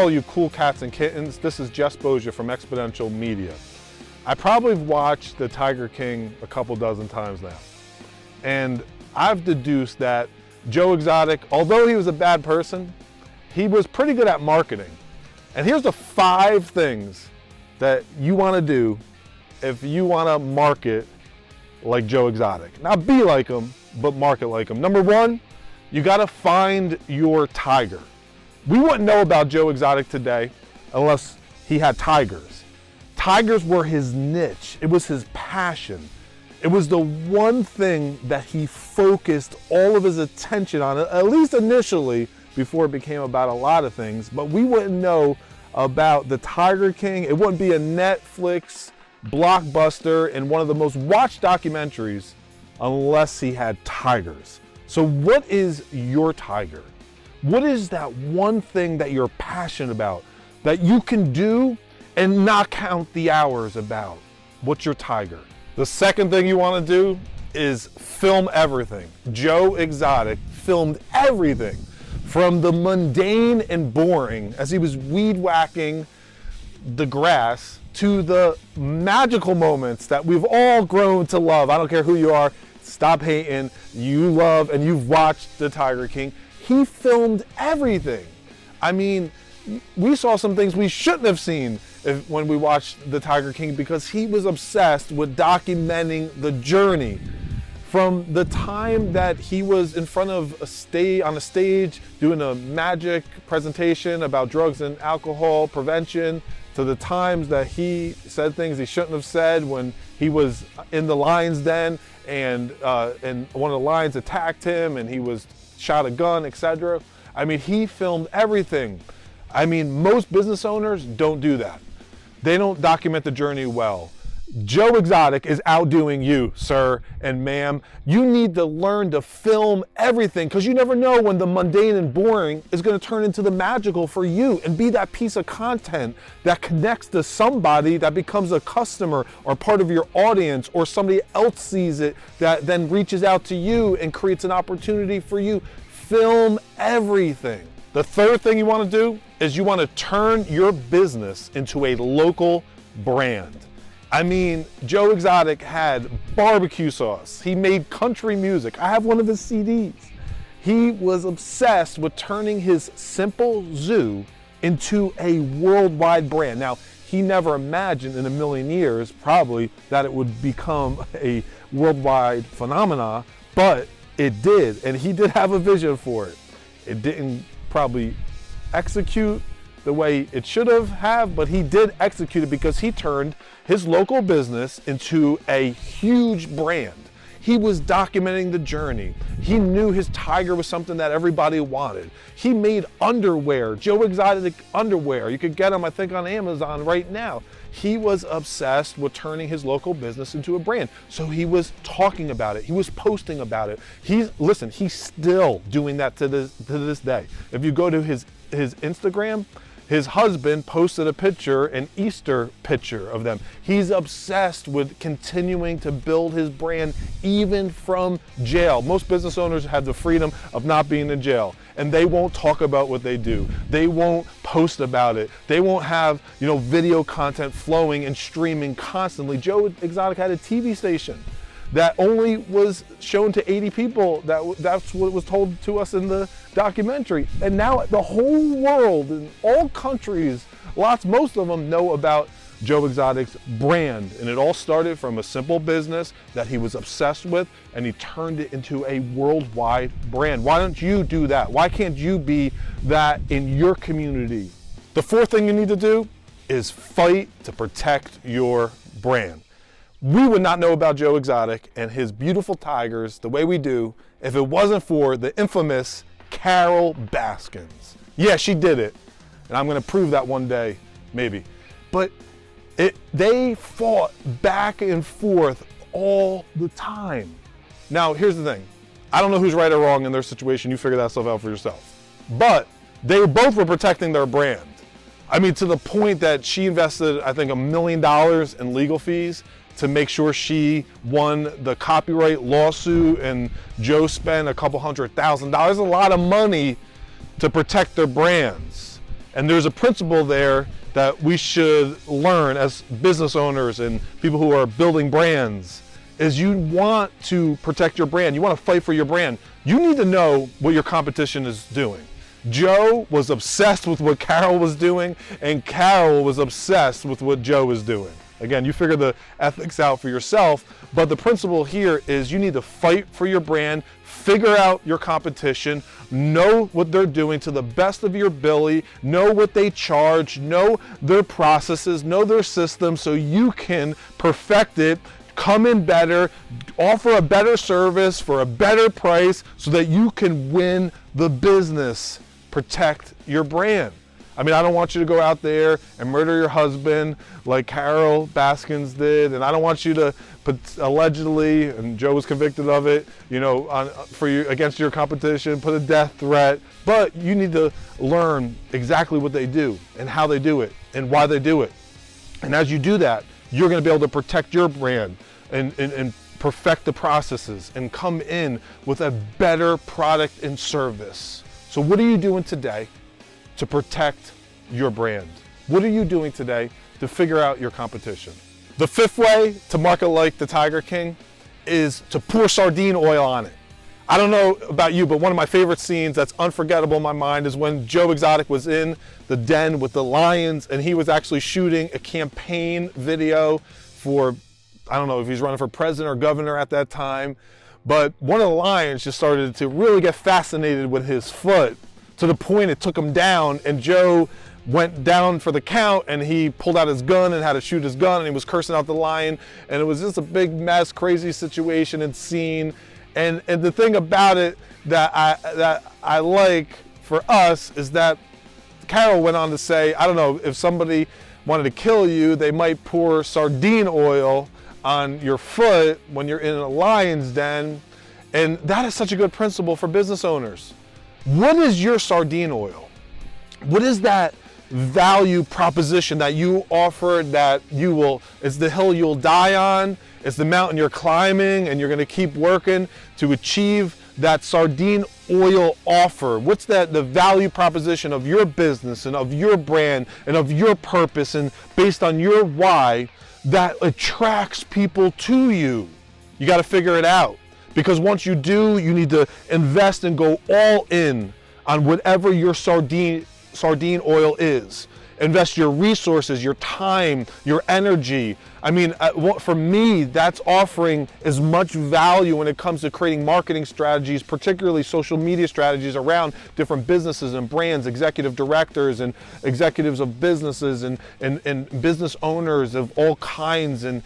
all you cool cats and kittens. This is Jess Bousa from Exponential Media. I probably watched the Tiger King a couple dozen times now. And I've deduced that Joe Exotic, although he was a bad person, he was pretty good at marketing. And here's the 5 things that you want to do if you want to market like Joe Exotic. Not be like him, but market like him. Number 1, you got to find your tiger. We wouldn't know about Joe Exotic today unless he had tigers. Tigers were his niche. It was his passion. It was the one thing that he focused all of his attention on, at least initially, before it became about a lot of things. But we wouldn't know about the Tiger King. It wouldn't be a Netflix blockbuster and one of the most watched documentaries unless he had tigers. So what is your tiger? What is that one thing that you're passionate about that you can do and not count the hours about? What's your tiger? The second thing you want to do is film everything. Joe Exotic filmed everything from the mundane and boring as he was weed whacking the grass to the magical moments that we've all grown to love. I don't care who you are, stop hating. You love and you've watched the Tiger King. He filmed everything. I mean, we saw some things we shouldn't have seen when we watched the Tiger King because he was obsessed with documenting the journey from the time that he was in front of on a stage doing a magic presentation about drugs and alcohol prevention to the times that he said things he shouldn't have said when he was in the lion's den and one of the lions attacked him and he was shot a gun, etc. I mean, he filmed everything. I mean, most business owners don't do that. They don't document the journey well. Joe Exotic is outdoing you, sir and ma'am. You need to learn to film everything because you never know when the mundane and boring is going to turn into the magical for you and be that piece of content that connects to somebody that becomes a customer or part of your audience, or somebody else sees it that then reaches out to you and creates an opportunity for you. Film everything. The third thing you want to do is you want to turn your business into a local brand. I mean, Joe Exotic had barbecue sauce. He made country music. I have one of his CDs. He was obsessed with turning his simple zoo into a worldwide brand. Now, he never imagined in a million years, probably, that it would become a worldwide phenomena, but it did, and he did have a vision for it. It didn't probably execute the way it should have, but he did execute it because he turned his local business into a huge brand. He was documenting the journey. He knew his tiger was something that everybody wanted. He made underwear, Joe Exotic underwear. You could get them, I think, on Amazon right now. He was obsessed with turning his local business into a brand. So he was talking about it. He was posting about it. He's still doing that to this day. If you go to his Instagram, his husband posted a picture, an Easter picture of them. He's obsessed with continuing to build his brand even from jail. Most business owners have the freedom of not being in jail, and they won't talk about what they do. They won't post about it. They won't have, video content flowing and streaming constantly. Joe Exotic had a TV station that only was shown to 80 people. That's what was told to us in the documentary. And now the whole world, in all countries, most of them know about Joe Exotic's brand. And it all started from a simple business that he was obsessed with, and he turned it into a worldwide brand. Why don't you do that? Why can't you be that in your community? The fourth thing you need to do is fight to protect your brand. We would not know about Joe Exotic and his beautiful tigers the way we do if it wasn't for the infamous Carole Baskins. Yeah, she did it, and I'm going to prove that one day, maybe. But they fought back and forth all the time. Now, here's the thing. I don't know who's right or wrong in their situation. You figure that stuff out for yourself. But they both were protecting their brand. I mean, to the point that she invested, I think, $1 million in legal fees to make sure she won the copyright lawsuit, and Joe spent a couple $100,000. A lot of money to protect their brands. And there's a principle there that we should learn as business owners and people who are building brands, is you want to protect your brand. You want to fight for your brand. You need to know what your competition is doing. Joe was obsessed with what Carole was doing, and Carole was obsessed with what Joe was doing. Again, you figure the ethics out for yourself, but the principle here is you need to fight for your brand, figure out your competition, know what they're doing to the best of your ability, know what they charge, know their processes, know their systems, so you can perfect it, come in better, offer a better service for a better price so that you can win the business, protect your brand. I mean, I don't want you to go out there and murder your husband like Carole Baskins did, and I don't want you to allegedly, and Joe was convicted of it, against your competition, put a death threat. But you need to learn exactly what they do and how they do it and why they do it. And as you do that, you're going to be able to protect your brand and perfect the processes and come in with a better product and service. So what are you doing today to protect your brand? What are you doing today to figure out your competition? The fifth way to market like the Tiger King is to pour sardine oil on it. I don't know about you, but one of my favorite scenes that's unforgettable in my mind is when Joe Exotic was in the den with the lions, and he was actually shooting a campaign video for, I don't know if he's running for president or governor at that time, but one of the lions just started to really get fascinated with his foot, to the point it took him down, and Joe went down for the count, and he pulled out his gun and had to shoot his gun, and he was cursing out the lion, and it was just a big mess, crazy situation and scene. And the thing about it that I like for us is that Carole went on to say, I don't know, if somebody wanted to kill you, they might pour sardine oil on your foot when you're in a lion's den. And that is such a good principle for business owners. What is your sardine oil? What is that value proposition that you offer that it's the hill you'll die on, it's the mountain you're climbing, and you're going to keep working to achieve that sardine oil offer? What's the value proposition of your business and of your brand and of your purpose and based on your why that attracts people to you? You got to figure it out, because once you do, you need to invest and go all in on whatever your sardine oil is. Invest your resources, your time, your energy. I mean, for me, that's offering as much value when it comes to creating marketing strategies, particularly social media strategies around different businesses and brands, executive directors and executives of businesses and business owners of all kinds and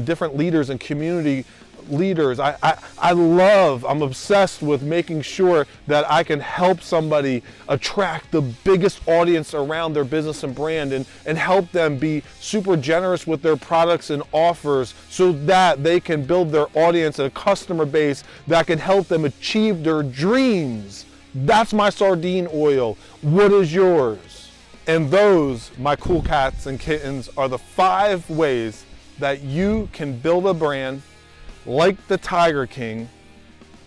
different leaders and community leaders. I'm obsessed with making sure that I can help somebody attract the biggest audience around their business and brand and help them be super generous with their products and offers so that they can build their audience and a customer base that can help them achieve their dreams. That's my sardine oil. What is yours? And those, my cool cats and kittens, are the 5 ways that you can build a brand like the Tiger King.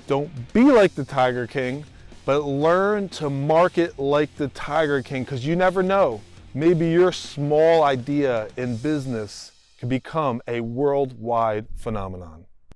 Don't be like the Tiger King, but learn to market like the Tiger King, because you never know. Maybe your small idea in business can become a worldwide phenomenon.